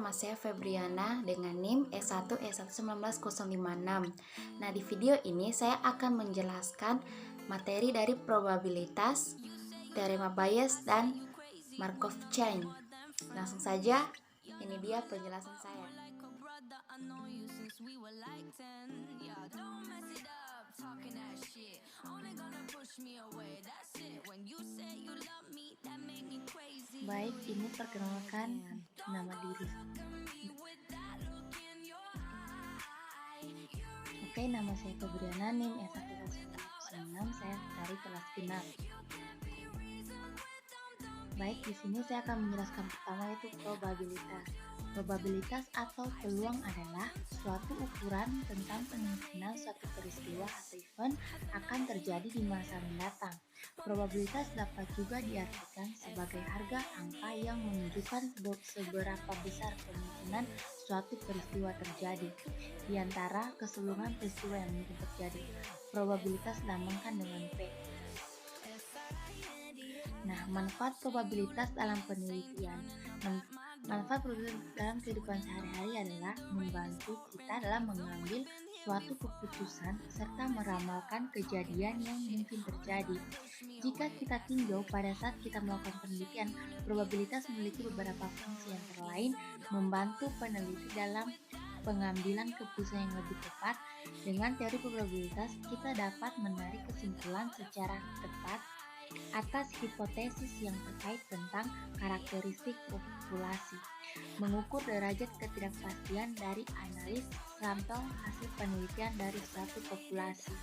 nama saya Febriana dengan NIM E1E1190056. Nah, di video ini saya akan menjelaskan materi dari probabilitas, teorema Bayes, dan Markov chain. Langsung saja, ini dia penjelasan saya. Baik, ini perkenalkan nama diri. Oke, nama saya Febriana, NIM E1E1190056, saya dari kelas 6. Baik, di sini saya akan menjelaskan pertama yaitu probabilitas. Probabilitas atau peluang adalah suatu ukuran tentang kemungkinan suatu peristiwa atau event akan terjadi di masa mendatang. Probabilitas dapat juga diartikan sebagai harga angka yang menunjukkan seberapa besar kemungkinan suatu peristiwa terjadi di antara keseluruhan peristiwa yang mungkin terjadi. Probabilitas dilambangkan dengan P. Nah, manfaat probabilitas dalam penelitian. Manfaat probabilitas dalam kehidupan sehari-hari adalah membantu kita dalam mengambil suatu keputusan serta meramalkan kejadian yang mungkin terjadi. Jika kita tinjau pada saat kita melakukan penelitian, probabilitas memiliki beberapa fungsi, antara lain membantu peneliti dalam pengambilan keputusan yang lebih tepat. Dengan teori probabilitas, kita dapat menarik kesimpulan secara tepat atas hipotesis yang terkait tentang karakteristik populasi, mengukur derajat ketidakpastian dari analis sampel hasil penelitian dari suatu populasi.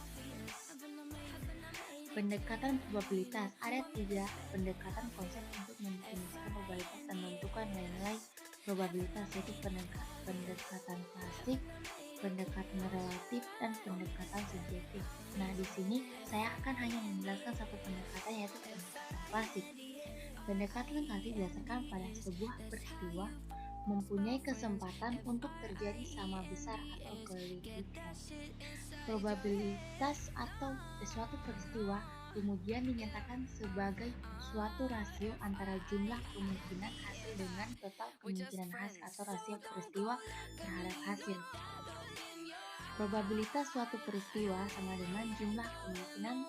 Pendekatan probabilitas. Ada 3 pendekatan konsep untuk mendefinisikan probabilitas dan menentukan nilai probabilitas, yaitu pendekatan klasik, pendekatan relatif, dan pendekatan subjektif. Nah, di sini saya akan hanya menjelaskan satu pendekatan, yaitu pendekatan klasik. Pendekatan klasik didasarkan pada sebuah peristiwa mempunyai kesempatan untuk terjadi sama besar atau kelipitan. Probabilitas atau suatu peristiwa kemudian dinyatakan sebagai suatu rasio antara jumlah kemungkinan hasil dengan total kemungkinan hasil atau rasio peristiwa terhadap hasil. Probabilitas suatu peristiwa sama dengan jumlah kemungkinan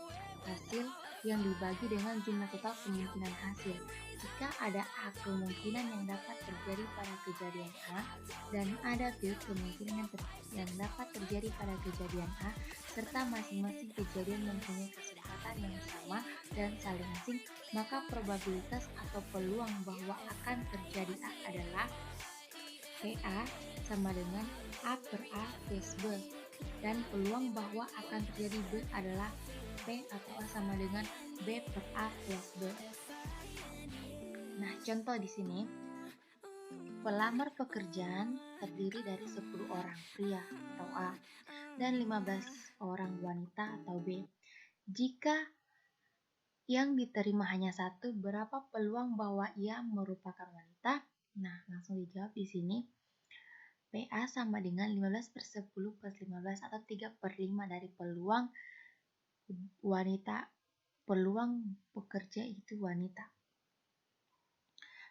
hasil yang dibagi dengan jumlah total kemungkinan hasil. Jika ada A kemungkinan yang dapat terjadi pada kejadian A dan ada B kemungkinan yang dapat terjadi pada kejadian A, serta masing-masing kejadian mempunyai kesempatan yang sama dan saling asing, maka probabilitas atau peluang bahwa akan terjadi A adalah PA sama dengan A per A plus B, dan peluang bahwa akan terjadi B adalah P atau A sama dengan B per A plus B. Nah, contoh di sini, pelamar pekerjaan terdiri dari 10 orang pria atau A dan 15 orang wanita atau B. Jika yang diterima hanya satu, berapa peluang bahwa ia merupakan wanita? Nah, langsung dijawab di sini. PA sama dengan 15/10 plus 15 atau 3/5 dari peluang wanita, peluang pekerja itu wanita.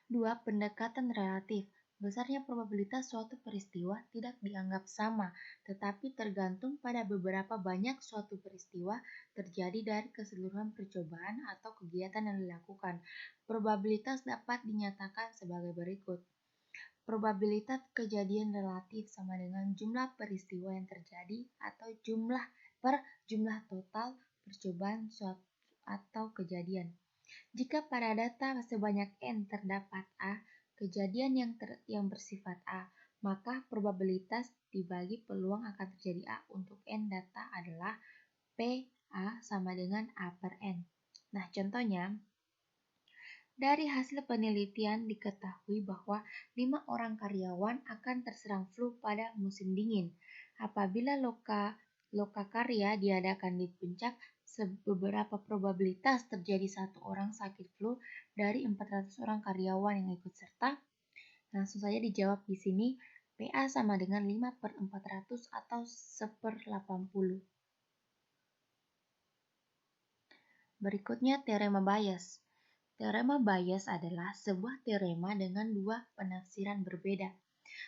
2. Pendekatan relatif. Besarnya probabilitas suatu peristiwa tidak dianggap sama, tetapi tergantung pada beberapa banyak suatu peristiwa terjadi dari keseluruhan percobaan atau kegiatan yang dilakukan. Probabilitas dapat dinyatakan sebagai berikut. Probabilitas kejadian relatif sama dengan jumlah peristiwa yang terjadi atau jumlah total percobaan suatu atau kejadian. Jika pada data sebanyak N terdapat A kejadian yang bersifat A, maka probabilitas dibagi peluang akan terjadi A untuk N data adalah PA sama dengan A per N. Nah, contohnya, dari hasil penelitian diketahui bahwa 5 orang karyawan akan terserang flu pada musim dingin. Apabila lokakarya diadakan di puncak, beberapa probabilitas terjadi 1 orang sakit flu dari 400 orang karyawan yang ikut serta. Langsung saja dijawab di sini, PA sama dengan 5/400 atau 1/80. Berikutnya teorema Bayes. Teorema Bayes adalah sebuah teorema dengan 2 penafsiran berbeda.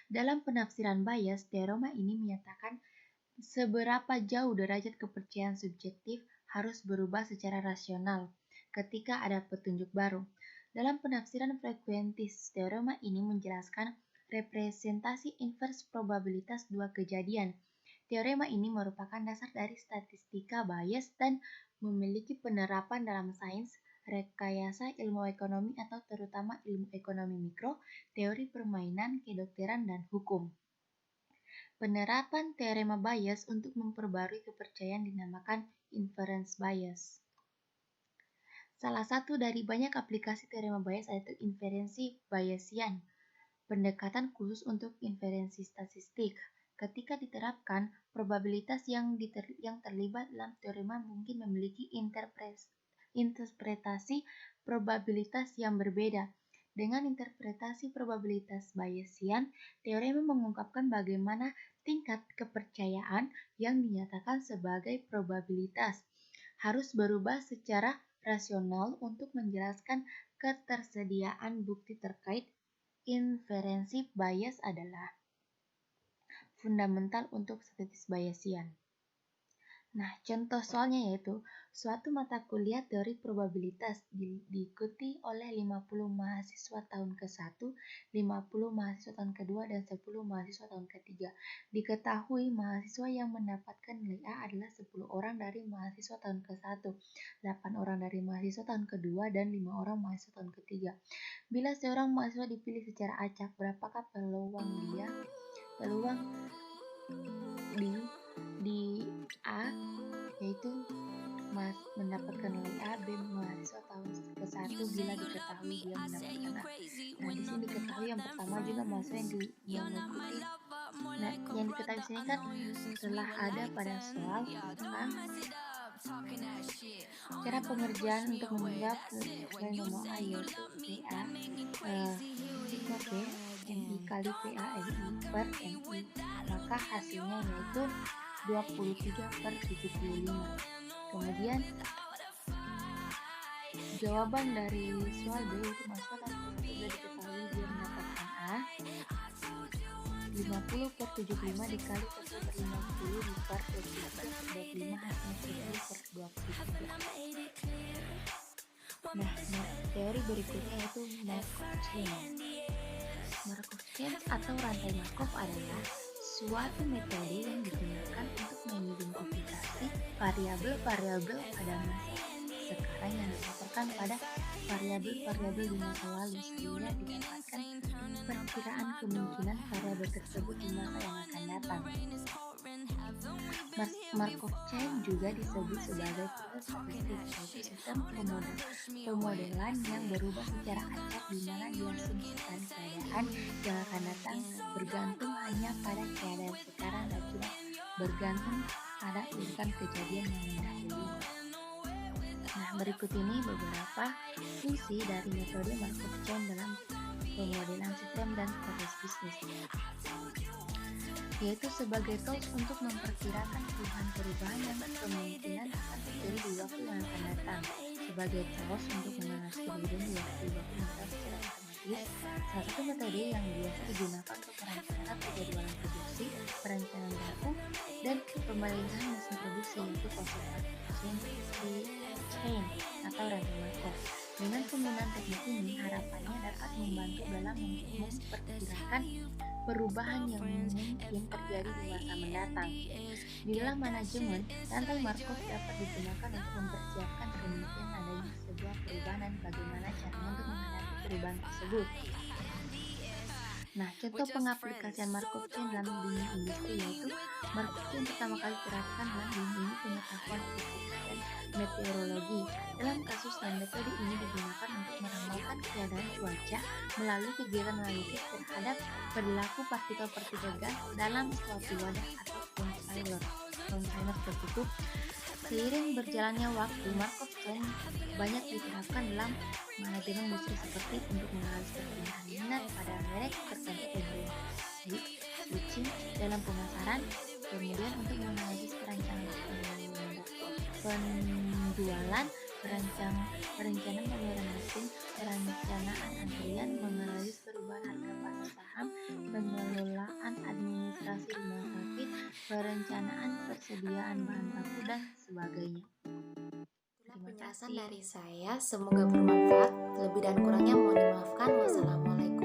Dalam penafsiran Bayes, teorema ini menyatakan seberapa jauh derajat kepercayaan subjektif harus berubah secara rasional ketika ada petunjuk baru. Dalam penafsiran frekuentis, teorema ini menjelaskan representasi inverse probabilitas dua kejadian. Teorema ini merupakan dasar dari statistika Bayes dan memiliki penerapan dalam sains, rekayasa ilmu ekonomi atau terutama ilmu ekonomi mikro, teori permainan, kedokteran, dan hukum. Penerapan teorema Bayes untuk memperbarui kepercayaan dinamakan inference bias. Salah satu dari banyak aplikasi teorema Bayes yaitu inferensi Bayesian, pendekatan khusus untuk inferensi statistik. Ketika diterapkan, probabilitas yang terlibat dalam teorema mungkin memiliki interpretasi probabilitas yang berbeda. Dengan interpretasi probabilitas Bayesian, teorema mengungkapkan bagaimana tingkat kepercayaan yang dinyatakan sebagai probabilitas harus berubah secara rasional untuk menjelaskan ketersediaan bukti terkait inferensi bias adalah fundamental untuk statistik Bayesian. Nah, contoh soalnya yaitu suatu mata kuliah teori probabilitas diikuti oleh 50 mahasiswa tahun ke-1, 50 mahasiswa tahun ke-2, dan 10 mahasiswa tahun ke-3. Diketahui mahasiswa yang mendapatkan nilai A adalah 10 orang dari mahasiswa tahun ke-1, 8 orang dari mahasiswa tahun ke-2, dan 5 orang mahasiswa tahun ke-3. Bila seorang mahasiswa dipilih secara acak, berapakah peluang di A yaitu mendapatkan nilai A, B mahasiswa tahun ke-1 bila diketahui dia mendapatkan A. Nah, di sini diketahui yang pertama juga mahasiswa yang mengikuti. Nah, yang diketahui sini kan telah ada pada soal tentang cara pengerjaan untuk menjawab sesuai nomor A yaitu PA sigma P MI kali PA MI per MI, maka hasilnya yaitu 23/75. Kemudian jawaban dari soal B itu masuk kan sudah diketahui dia mendapatkan A 50/75 dikali 1/50 diper 25 hasilnya 10/23. Nah, teori berikutnya yaitu Markov chain. Markov chain atau rantai Markov adalah suatu metode yang digunakan untuk mengidentifikasi variabel-variabel pada masa sekarang yang dilaporkan pada variabel-variabel di masa lalu sehingga didapatkan perkiraan kemungkinan variabel tersebut di masa yang akan datang. Markov chain juga disebut sebagai proses statistik, yaitu sistem pemodelan yang berubah secara acak di mana diasumsikan keadaan yang akan datang bergantung hanya pada keadaan sekarang dan tidak bergantung pada urutan kejadian yang mendahului. Nah, berikut ini beberapa fungsi dari metode Markov chain dalam pemodelan sistem dan proses bisnis, yaitu sebagai tools untuk memperkirakan perubahan yang kemungkinan akan terjadi di waktu yang akan datang, sebagai tools untuk menganalisis kejadian di waktu secara otomatis. Salah satu metode yang biasa digunakan untuk merencanakan penjadwalan produksi, perencanaan baku, dan pemalihan mesin produksi yaitu constraint chain atau rantai Markov. Dengan penggunaan teknik ini, harapannya dapat membantu dalam memperkirakan perubahan yang mungkin terjadi di masa mendatang. Di dalam manajemen, rantai Markov dapat digunakan untuk mempersiapkan kemungkinan adanya sebuah perubahan dan bagaimana caranya untuk menghadapi perubahan tersebut. Nah, contoh pengaplikasian Markov chain dalam dunia industri yaitu Markov chain pertama kali diterapkan dalam dunia pengetahuan fisika dan meteorologi. Dalam kasus lain, metode ini digunakan untuk meramalkan keadaan cuaca melalui kegiatan analitik terhadap perilaku partikel-partikel gas dalam suatu wadah atau container tertutup. Seiring berjalannya waktu, Markov chain banyak diterapkan dalam manajemen industri seperti untuk menganalisis perpindahan minat pada merek tertentu dan switching dalam pemasaran, kemudian untuk menganalisis perencanaan penjualan, perencanaan pembayaran asing, perencanaan antrian, menganalisis perubahan harga pasar saham, perencanaan persediaan bahan baku, dan sebagainya. Itulah Terima penjelasan kasih. dari saya, semoga bermanfaat. Lebih dan kurangnya mohon dimaafkan. Wassalamualaikum.